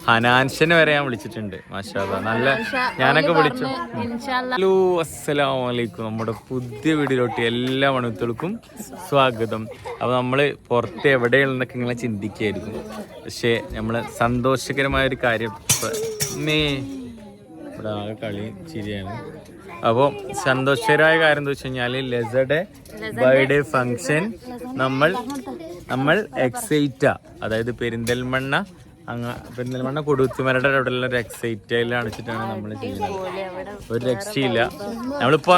ഹനാൻഷനെ വരെ ഞാൻ വിളിച്ചിട്ടുണ്ട്. മാഷാഅല്ലാ നല്ല ഞാനൊക്കെ വിളിച്ചു. ഹലോ അസ്സലാമു അലൈക്കും. നമ്മുടെ പുതിയ വീഡിയോയിലോട്ട് എല്ലാ മണുത്തുകൾക്കും സ്വാഗതം. അപ്പോൾ നമ്മൾ പുറത്ത് എവിടെയുള്ളതൊക്കെ ഇങ്ങനെ ചിന്തിക്കുകയായിരിക്കും. പക്ഷേ നമ്മൾ സന്തോഷകരമായൊരു കാര്യം ഇവിടെ ആകെ കളി ചിരിയാണ്. അപ്പോൾ സന്തോഷകരമായ കാര്യം എന്താ വെച്ച് കഴിഞ്ഞാൽ ലസയുടെ ബർത്ത്ഡേ ഫംഗ്ഷൻ നമ്മൾ എക്സൈറ്റാ, അതായത് പെരിന്തൽമണ്ണ കൊടുത്തുമലയുടെ അവിടെയുള്ള ഒരു എക്സൈറ്റിലാണ് വെച്ചിട്ടാണ് നമ്മൾ ചെയ്യുന്നത്. ഒരു രക്ഷയില്ല. നമ്മളിപ്പോ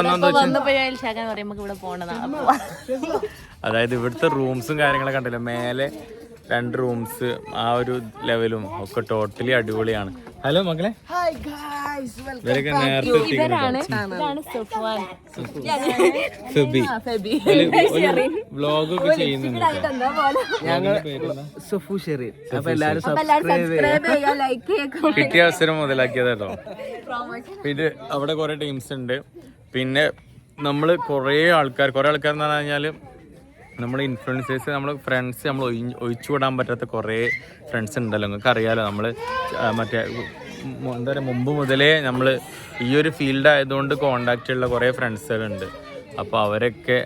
അതായത് ഇവിടുത്തെ റൂംസും കാര്യങ്ങളൊക്കെ കണ്ടില്ല, മേലെ 2 റൂംസ്, ആ ഒരു ലെവലും ഒക്കെ ടോട്ടലി അടിപൊളിയാണ്. ഹലോ മക്കളെ, ഇവരൊക്കെ നേരത്തെ വ്ലോഗൊക്കെ ചെയ്യുന്നുണ്ട്. കിട്ടിയ അവസരം മുതലാക്കിയതാട്ടോ. പിന്നെ അവിടെ കുറെ ടീംസ് ഉണ്ട്. പിന്നെ നമ്മള് കുറെ ആൾക്കാർ എന്ന് പറഞ്ഞു കഴിഞ്ഞാല് നമ്മൾ ഇൻഫ്ലുവൻസേഴ്സ്, നമ്മൾ ഫ്രണ്ട്സ്, നമ്മൾ ഒഴിച്ചു വിടാൻ പറ്റാത്ത കുറേ ഫ്രണ്ട്സ് ഉണ്ടല്ലോ. നിങ്ങൾക്ക് അറിയാലോ, നമ്മൾ മറ്റേ എന്താ പറയുക, മുമ്പ് മുതലേ നമ്മൾ ഈ ഒരു ഫീൽഡ് ആയതുകൊണ്ട് കോണ്ടാക്റ്റ് ഉള്ള കുറേ ഫ്രണ്ട്സുകളുണ്ട്. അപ്പോൾ അവരൊക്കെ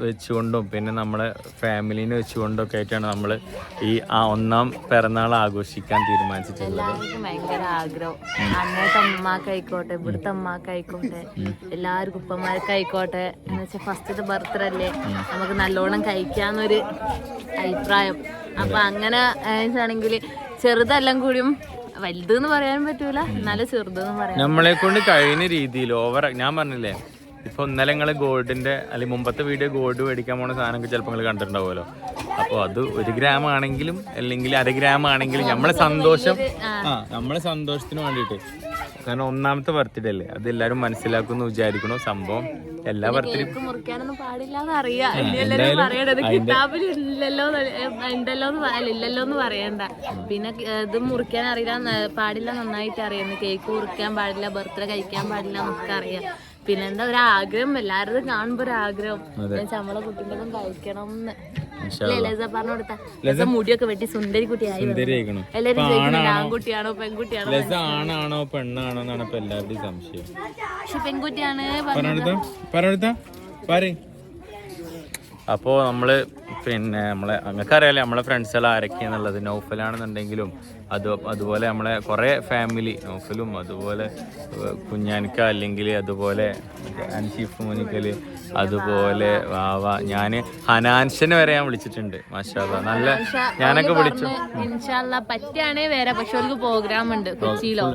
വെച്ചുകൊണ്ടും പിന്നെ നമ്മളെ ഫാമിലീനെ വെച്ചുകൊണ്ടൊക്കെ ആയിട്ടാണ് നമ്മൾ ഈ 1ാം പിറന്നാൾ ആഘോഷിക്കാൻ തീരുമാനിച്ചിട്ടുള്ളത്. ഭയങ്കര ആഗ്രഹം, അങ്ങനത്തെ അമ്മക്കായിക്കോട്ടെ, ഇവിടുത്തെ അമ്മക്കായിക്കോട്ടെ, എല്ലാവർക്കും ഉപ്പമാർക്കായിക്കോട്ടെ, എന്ന് വെച്ചാൽ ഫസ്റ്റത്തെ ബർത്ത്ഡേ അല്ലേ, നമുക്ക് നല്ലോണം കഴിക്കാന്നൊരു അഭിപ്രായം. അപ്പൊ അങ്ങനെ ആണെങ്കിൽ ചെറുതെല്ലാം കൂടിയും വലുതെന്ന് പറയാൻ പറ്റൂല, എന്നാലും ചെറുതെന്ന് പറയാം. നമ്മളെ കൊണ്ട് കഴിയുന്ന രീതിയിൽ ഓവർ. ഞാൻ പറഞ്ഞില്ലേ, ഇപ്പൊ ഇന്നലെ നിങ്ങൾ ഗോൾഡിന്റെ അല്ലെങ്കിൽ മുമ്പത്തെ വീഡിയോ ഗോൾഡ് മേടിക്കാൻ പോണ സാധനമൊക്കെ ചിലപ്പോൾ നിങ്ങൾ കണ്ടിട്ടുണ്ടാവുമല്ലോ. അപ്പോൾ അത് 1 ഗ്രാം ആണെങ്കിലും അല്ലെങ്കിൽ 1/2 ഗ്രാം ആണെങ്കിലും നമ്മളെ സന്തോഷത്തിന് വേണ്ടിയിട്ട്, കാരണം 1ാമത്തെ ബർത്ത്ഡേ അല്ലേ, അത് എല്ലാവരും മനസ്സിലാക്കുമെന്ന് വിചാരിക്കണു. സംഭവം എല്ലാ ബർത്ത്ഡേ മുറിക്കാനൊന്നും പാടില്ലാന്ന് അറിയാം, പറയണത് കിതാബിൽ ഇല്ലല്ലോ എന്ന് പറയണ്ട. പിന്നെ ഇത് മുറിക്കാൻ അറിയില്ല, പാടില്ല, നന്നായിട്ട് അറിയാം. കേക്ക് മുറിക്കാൻ പാടില്ല, ബർത്ത്ഡേ കഴിക്കാൻ പാടില്ല എന്നൊക്കെ അറിയാം. പിന്നെന്താ ഒരു ആഗ്രഹം, എല്ലാവരും കാണുമ്പോ ഒരു ആഗ്രഹം, നമ്മളെ കുട്ടിൻ്റെ ഒപ്പം കഴിക്കണം എന്ന്. പറഞ്ഞു കൊടുത്ത മുടിയൊക്കെ വെട്ടി സുന്ദരി കുട്ടിയായി. എല്ലാരും ചോദിക്കുന്നുണ്ട് ആൺകുട്ടിയാണോ പെൺകുട്ടിയാണോ, ആണാണോ പെണ്ണാണോ എന്നാണ് ഇപ്പൊ എല്ലാവരുടെയും സംശയം. പക്ഷെ പെൺകുട്ടിയാണ്. അപ്പോ നമ്മള് പിന്നെ അങ്ങക്കറിയാലേ നമ്മളെ ഫ്രണ്ട്സുകൾ ആരൊക്കെയാന്നുള്ളത്. നൗഫലാണെന്നുണ്ടെങ്കിലും അതുപോലെ നമ്മളെ കുറേ ഫാമിലി, നൗഫലും അതുപോലെ കുഞ്ഞാനിക്ക, അല്ലെങ്കിൽ അതുപോലെ അൻഷീഫ് മോനിക്കല്, അതുപോലെ വാവ, ഞാന് ഹനാൻഷനെ വരെ ഞാൻ വിളിച്ചിട്ടുണ്ട്. മാഷാഅല്ലാ നല്ല ഞാനൊക്കെ വിളിച്ചു. പറ്റാണേ വരെ, പക്ഷെ ഒരു പ്രോഗ്രാം ഉണ്ട് കൊച്ചിയിലോ.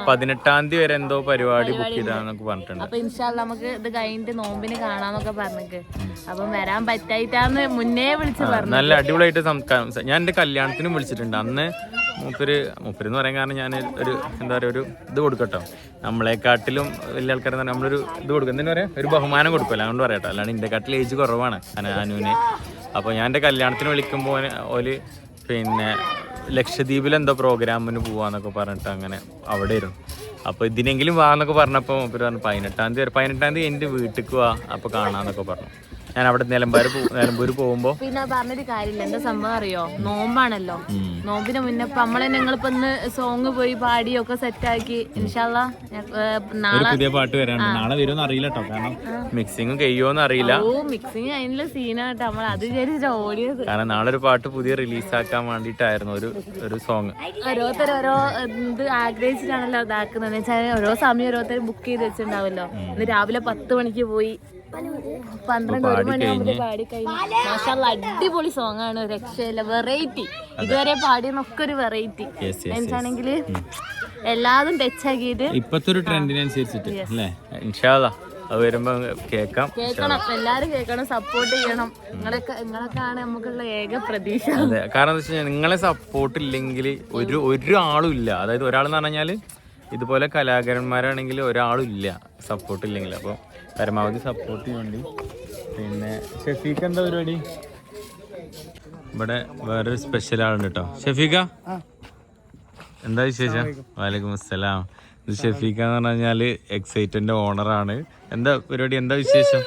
18-ാം തീയതി വരെ എന്തോ പരിപാടി ബുക്ക് ചെയ്താന്നൊക്കെ പറഞ്ഞിട്ടുണ്ട്. അപ്പൊ ഇൻഷാല്ലാ നമുക്ക് ഇത് കഴിഞ്ഞിട്ട് നോമ്പിന് കാണാന്നൊക്കെ പറഞ്ഞിട്ട്, അപ്പം വരാൻ പറ്റായിട്ടാന്ന് മുന്നേ വിളിച്ച് പറഞ്ഞു. നല്ല അടിപൊളിയായിട്ട് ഞാൻ എന്റെ കല്യാണത്തിനും വിളിച്ചിട്ടുണ്ട്. അന്ന് മൂപ്പര് എന്ന് പറയാൻ കാരണം ഞാൻ ഒരു എന്താ പറയുക, ഒരു ഇത് കൊടുക്കട്ടോ, നമ്മളെക്കാട്ടിലും വലിയ ആൾക്കാരെ നമ്മളൊരു ഇത് കൊടുക്കും, എന്താ പറയാ, ഒരു ബഹുമാനം കൊടുക്കുമല്ലോ, അതുകൊണ്ട് പറയട്ടോ. അല്ലാണ്ട് എൻ്റെക്കാട്ടിൽ ഏജ് കുറവാണ് അനുവിന്. അപ്പോൾ ഞാൻ എൻ്റെ കല്യാണത്തിന് വിളിക്കുമ്പോൾ ഓല് പിന്നെ ലക്ഷദ്വീപിലെന്തോ പ്രോഗ്രാമിന് പോവാന്നൊക്കെ പറഞ്ഞിട്ട് അങ്ങനെ അവിടെ ഇരുന്നു. അപ്പോൾ ഇതിനെങ്കിലും വാന്നൊക്കെ പറഞ്ഞപ്പോൾ മൂപ്പര് പറഞ്ഞു 18-ാം തീയതി എൻ്റെ വീട്ടിലേക്ക് വാ, അപ്പോൾ കാണാന്നൊക്കെ പറഞ്ഞു. ഞാൻ അവിടെ നിലമ്പൂര് പോകുമ്പോ പിന്നെ പറഞ്ഞൊരു കാര്യമില്ല, എന്താ സംഭവം അറിയോ, നോമ്പാണല്ലോ. നോമ്പിന് മുന്നേ ഞങ്ങളിപ്പോ ഇന്ന് സോങ് പോയി പാടിയൊക്കെ സെറ്റാക്കി. ഇൻഷാല്ലാ നാളെ പുതിയ പാട്ട് വരാനുണ്ട്. നാളെ വരുമെന്ന് അറിയില്ല കേട്ടോ, കാരണം മിക്സിംഗ് കഴിയുമോന്ന് അറിയില്ല. മിക്സിംഗ് അതിനുള്ള സീനായിട്ട് നമ്മൾ അത് വിചാരിച്ച ഓടിയത്. കാരണം നാളെ ഒരു പാട്ട് പുതിയ റിലീസാക്കാൻ വേണ്ടിട്ടായിരുന്നു ഒരു സോങ്. ഓരോരുത്തർ ഓരോ ഇത് ആഗ്രഹിച്ചിട്ടാണല്ലോ ഇതാക്കുന്നത്. വെച്ചാൽ ഓരോ സമയം ഓരോരുത്തർ ബുക്ക് ചെയ്ത് വെച്ചിട്ടുണ്ടാവല്ലോ. ഇന്ന് രാവിലെ 10 മണിക്ക് പോയി 12-1 മണിയാകുമ്പോൾ പാടി കഴിഞ്ഞു. മാഷാഅല്ലാ അടിപൊളി സോങ് ആണ്, രക്ഷയില്ല, വെറൈറ്റി. ഇതുവരെ പാടിയെന്നൊക്കെ ഒരു വെറൈറ്റി. എന്താണെങ്കിൽ എല്ലാതും ടച്ച് ആക്കിയിട്ട് ഇപ്പത്തെ ഒരു ട്രെൻഡിനനുസരിച്ചിട്ട് അല്ലേ. ഇൻഷാല്ലാ അത് വരുമ്പോ കേൾക്കണം, എല്ലാരും കേൾക്കണം, സപ്പോർട്ട് ചെയ്യണം. നിങ്ങളൊക്കെയാണ് നമുക്കുള്ള ഏക പ്രതീക്ഷ. അതെ, കാരണം എന്താ വെച്ച് കഴിഞ്ഞാൽ നിങ്ങളെ സപ്പോർട്ട് ഇല്ലെങ്കിൽ ഒരാളും ഇല്ല. അതായത് ഒരാളെന്ന് പറഞ്ഞാല് ഇതുപോലെ കലാകാരന്മാരാണെങ്കിൽ ഒരാളും ഇല്ല സപ്പോർട്ട് ഇല്ലെങ്കിൽ. അപ്പോൾ പരമാവധി സപ്പോർട്ട് വേണ്ടി. പിന്നെ ഷെഫീഖ് എന്താ പരിപാടി? ഇവിടെ വേറൊരു സ്പെഷ്യൽ ആളുണ്ട് കേട്ടോ. ഷെഫീഖ എന്താ വിശേഷം? വലൈക്കും അസ്സലാം. ഇത് ഷെഫീഖ എന്ന് പറഞ്ഞു കഴിഞ്ഞാല് എക്സൈറ്റന്റെ ഓണറാണ്. എന്താ പരിപാടി, എന്താ വിശേഷം?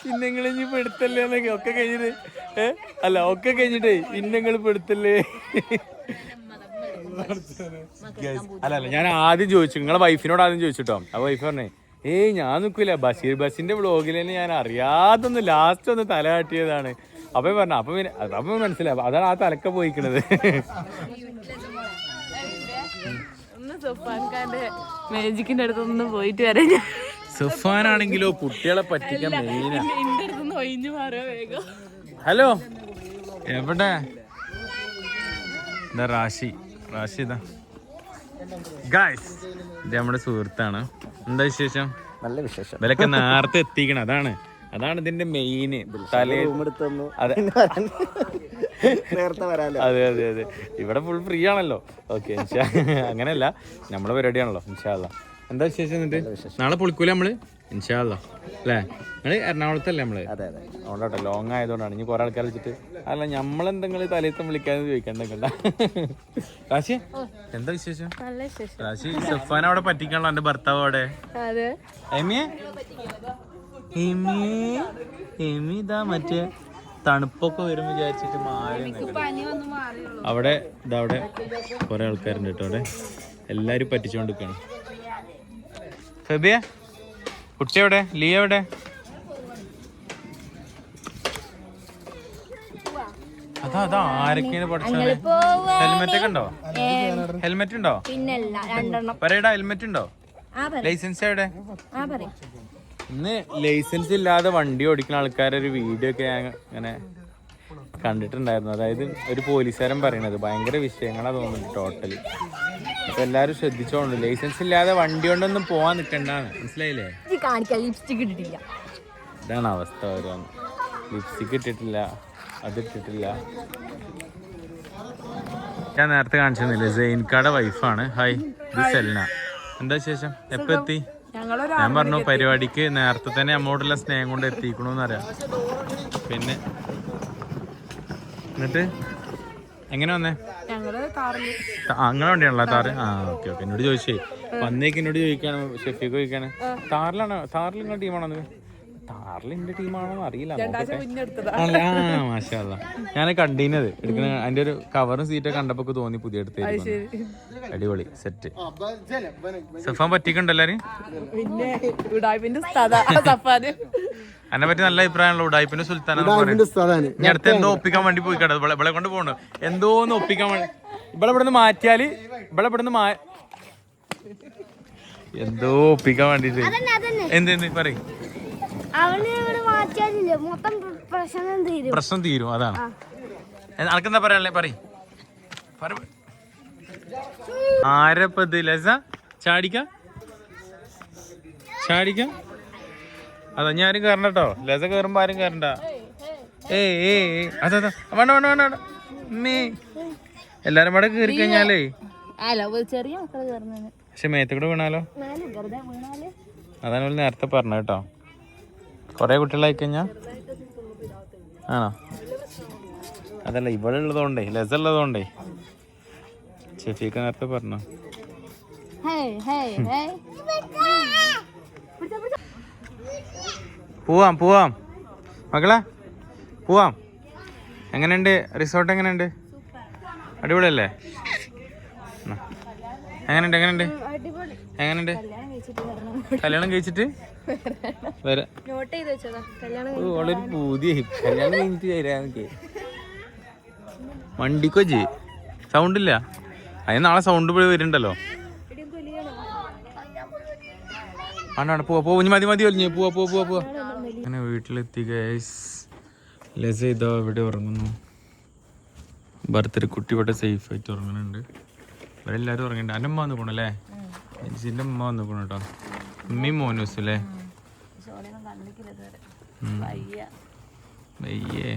ഇന്നങ്ങൾ ഇനി പെടുത്തല്ലേ എന്നൊക്കെ ഒക്കെ കഴിഞ്ഞിട്ട് അല്ല ഒക്കെ കഴിഞ്ഞിട്ടേ ഇന്നങ്ങൾ പെടുത്തല്ലേ. അല്ല ഞാൻ ആദ്യം ചോദിച്ചു, നിങ്ങളെ വൈഫിനോട് ആദ്യം ചോദിച്ചിട്ടോ. ആ വൈഫ് പറഞ്ഞേ ഏയ് ഞാൻ നിൽക്കൂല, ബഷീർ ബസിന്റെ വ്ളോഗിൽ തന്നെ ഞാൻ അറിയാതൊന്ന് ലാസ്റ്റ് ഒന്ന് തല കാട്ടിയതാണ്. അപ്പൊ പറഞ്ഞു അപ്പൊ മനസ്സിലായി അതാണ് ആ തലക്ക പോയിക്കണത്. മാജിക്കിന്റെ അടുത്തൊന്നും പോയിട്ട് വരാം. സുഫാനാണെങ്കിലോ കുട്ടികളെ പറ്റിക്കാൻ മെയിനാ. വേഗം. ഹലോ എവിടെ ഇതാ റാഷി ഇതാ ഗായ്സ്, ഇത് നമ്മുടെ സുഹൃത്താണ്. എന്താ വിശേഷം? നല്ല വിശേഷം. ഇവരൊക്കെ നേരത്തെ എത്തിക്കണം, അതാണ് ഇതിന്റെ മെയിൻ. നേരത്തെ വരാലോ. അതെ അതെ അതെ, ഇവിടെ ഫുൾ ഫ്രീ ആണല്ലോ. ഓക്കെ അങ്ങനെയല്ല, നമ്മളെ പരിപാടിയാണല്ലോ. ഇൻഷാ അല്ലാ. എന്താ വിശേഷം? എന്നിട്ട് നാളെ പൊളിക്കൂല നമ്മള് ഇൻഷാ അല്ലാ അല്ലേ? നിങ്ങള് എറണാകുളത്തല്ലേ നമ്മള്? അതെ അതെ. അതുകൊണ്ടാട്ടോ ലോങ് ആയതുകൊണ്ടാണ്. ഇനി കുറെ ആൾക്കാർ വെച്ചിട്ട് അല്ല നമ്മളെന്തെങ്കിലും തലേത്തം വിളിക്കാന്ന് ചോദിക്കണ്ട. രാശി എന്താ വിശേഷം? രാശി സഫാൻ അവിടെ പറ്റിക്കാണല്ലോ എന്റെ ഭർത്താവ് അവിടെ. ഇതാ മറ്റേ തണുപ്പൊക്കെ വരും വിചാരിച്ചിട്ട് മാറി അവിടെ കുറെ ആൾക്കാരുണ്ട് കേട്ടോ. അവിടെ എല്ലാരും പറ്റിച്ചോണ്ടിരിക്കാണ്. ഫെബിയ കുട്ടി എവിടെ? ലിയ എവിടെ? അതാ ആരൊക്കെയാണ് പഠിച്ചത്? ഹെൽമെറ്റ് ഒക്കെ ഉണ്ടോ? ഹെൽമെറ്റ് ഉണ്ടോ? പറയടാ, ഹെൽമെറ്റ് ഉണ്ടോ? ലൈസൻസ് എവിടെ? ഇന്ന് ലൈസൻസ് ഇല്ലാതെ വണ്ടി ഓടിക്കുന്ന ആൾക്കാരുടെ ഒരു വീഡിയോ ഒക്കെ ഞാൻ ഇങ്ങനെ കണ്ടിട്ടുണ്ടായിരുന്നു. അതായത് ഒരു പോലീസുകാരൻ പറയണത് ഭയങ്കര വിഷയങ്ങളാ തോന്നുന്നുണ്ട് ടോട്ടലി. അപ്പൊ എല്ലാരും ശ്രദ്ധിച്ചോണ്ട്, ലൈസൻസ് ഇല്ലാതെ വണ്ടി കൊണ്ടൊന്നും പോവാൻ നിക്കണ്ടാന്ന് മനസ്സിലായില്ലേ? ഇതാണ് അവസ്ഥ. ഓരോന്ന് ലിപ്സ്റ്റിക് ഇട്ടിട്ടില്ല, അതിട്ടിട്ടില്ല. ഞാൻ നേരത്തെ കാണിച്ചിരുന്നില്ലേ, സെയിൻകാടെ വൈഫാണ്. ഹായ്, ഇത് സെൽന. എന്താ വിശേഷം? എപ്പ എത്തി? ഞാൻ പറഞ്ഞു പരിപാടിക്ക് നേരത്തെ തന്നെ അമ്മോടുള്ള സ്നേഹം കൊണ്ട് എത്തിക്കണമെന്ന് അറിയാം. പിന്നെ എന്നിട്ട് എങ്ങനെ വന്നേ? അങ്ങനെ വണ്ടിയാണല്ലോ താറ്. ഓക്കെ എന്നോട് ചോദിച്ചേ വന്നേക്ക് എന്നോട് ചോദിക്കാണ്, ഷെഫീക്ക് ചോദിക്കാണ് താറിൽ നിങ്ങളുടെ ടീമാണോ? താറിൽ എന്റെ ടീമാണോ അറിയില്ല. മാഷാ അല്ലാ, ഞാൻ കണ്ടീനത് എടുക്കണ അതിന്റെ ഒരു കവറും സീറ്റൊക്കെ കണ്ടപ്പോ തോന്നി പുതിയ എടുത്ത്. അടിപൊളി സെറ്റ്. സഫാൻ പറ്റിക്കണ്ടോ എല്ലാരും? എന്നെ പറ്റി നല്ല അഭിപ്രായമാണല്ലോ. ഉഡായിപ്പിന്റെ സുൽത്താനാണ്. ഞാൻ അടുത്ത് എന്തോ ഒപ്പിക്കാൻ വേണ്ടി പോയി കേട്ടോ. ഇവിടെ കൊണ്ട് പോകണ്ട എന്തോന്ന് ഒപ്പിക്കാൻ വേണ്ടി. ഇവിടെ ഇവിടുന്ന് മാറ്റിയാല് എന്തോ ഒപ്പിക്കാൻ വേണ്ടിട്ട്. എന്ത് പറയും? പ്രശ്നം തീരും. അതാണ്. അനക്കെന്താ പറയാനല്ലേ? പറയും. ആരപ്പത് ലസ ചാടിക്ക അതാ ഞാനും കയറണ്ട കേട്ടോ. ലസ കയറുമ്പോ ആരും കയറണ്ട. അതാ വേണ്ട എല്ലാരും കൂടെ കയറി കഴിഞ്ഞാലേ പക്ഷെ മേത്തൂടെ വീണാലോ? അതാണ് നേരത്തെ പറഞ്ഞ കേട്ടോ. കൊറേ കുട്ടികളായി കഴിഞ്ഞാ ആണോ? അതല്ല ഇവിടെ ഉള്ളതുകൊണ്ടേ, ലസ ഉള്ളതുകൊണ്ടേ. ഷെഫീക്ക് നേരത്തെ പറഞ്ഞോ. പോവാം മക്കളെ പോവാം. എങ്ങനെയുണ്ട് റിസോർട്ട്? എങ്ങനെയുണ്ട്? അടിപൊളിയല്ലേ? എങ്ങനെയുണ്ട്? കല്യാണം കഴിച്ചിട്ട് വരാം. വളരെ പുതിയ കല്യാണം കഴിഞ്ഞിട്ട് വരാന്നൊക്കെ. വണ്ടിക്കോ സൗണ്ട് ഇല്ല. അതിന് നാളെ സൗണ്ട് പോയി വരുന്നുണ്ടല്ലോ. ആണ്ടാണ് പോവാ മതി വലിഞ്ഞ് പോവാ. അങ്ങനെ വീട്ടിലെത്തി ഗൈസ്. ലസ ഇതോ ഇവിടെ ഉറങ്ങുന്നു. ബർത്ത്ഡേ കുട്ടി ഇവിടെ സേഫ് ആയിട്ട് ഉറങ്ങുന്നുണ്ട്. ഇവിടെ എല്ലാവരും ഉറങ്ങുന്നുണ്ട്. എൻ്റെ അമ്മ വന്നിക്കണു അല്ലേ? എൻ്റെ അമ്മ വന്നിക്കണു കേട്ടോ. ഉമ്മയും മോനൂസ് അല്ലേ? വയ്യേ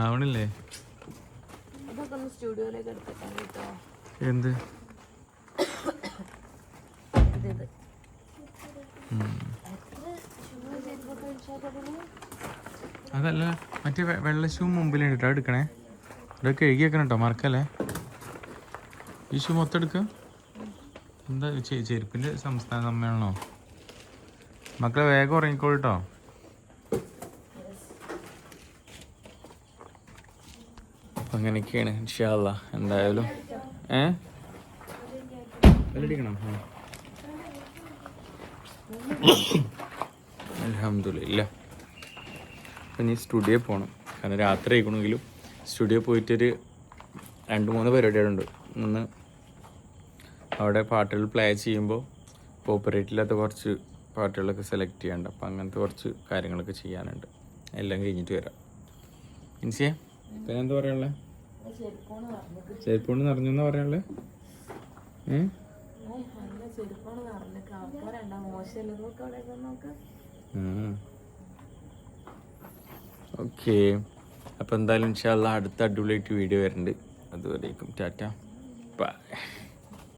ആവണില്ലേ? എന്ത് അതല്ല മറ്റേ വെള്ള ഷൂ മുമ്പിലുണ്ട് കേട്ടോ. എടുക്കണേ, അതൊക്കെ കഴുകി വെക്കണം കേട്ടോ, മറക്കല്ലേ. ഈ ഷൂ മൊത്തം എടുക്കുക. എന്താ ചെരുപ്പിന്റെ സംസ്ഥാന സമ്മേളനോ? മക്കളെ വേഗം ഉറങ്ങിക്കോളൂട്ടോ. അപ്പം അങ്ങനെയൊക്കെയാണ് ഇൻഷാ അല്ലാ. എന്തായാലും വെല്ലടിക്കണം. അൽഹംദുലില്ലാ. അപ്പം ഇനി സ്റ്റുഡിയോ പോകണം. കാരണം രാത്രി ആയിക്കണമെങ്കിലും സ്റ്റുഡിയോ പോയിട്ടൊരു 2-3 പരിപാടികളുണ്ട്. ഒന്ന് അവിടെ പാട്ടുകൾ പ്ലേ ചെയ്യുമ്പോൾ കോപ്പറേറ്റില്ലാത്ത കുറച്ച് പാട്ടുകളൊക്കെ സെലക്ട് ചെയ്യാണ്ട്. അപ്പം അങ്ങനത്തെ കുറച്ച് കാര്യങ്ങളൊക്കെ ചെയ്യാനുണ്ട്. എല്ലാം കഴിഞ്ഞിട്ട് വരാം. ഇൻസിയെ പിന്നെ എന്താ പറയാനുള്ളത്? ചെരുപ്പോണ് നിറഞ്ഞെന്നാ പറയാനുള്ളത്? ഓക്കെ. അപ്പം എന്തായാലും ഇൻഷാ അല്ലാ അടുത്ത അടിപൊളിയായിട്ട് വീഡിയോ വരുന്നുണ്ട്. അതുവരേക്കും ടാറ്റ ബൈ.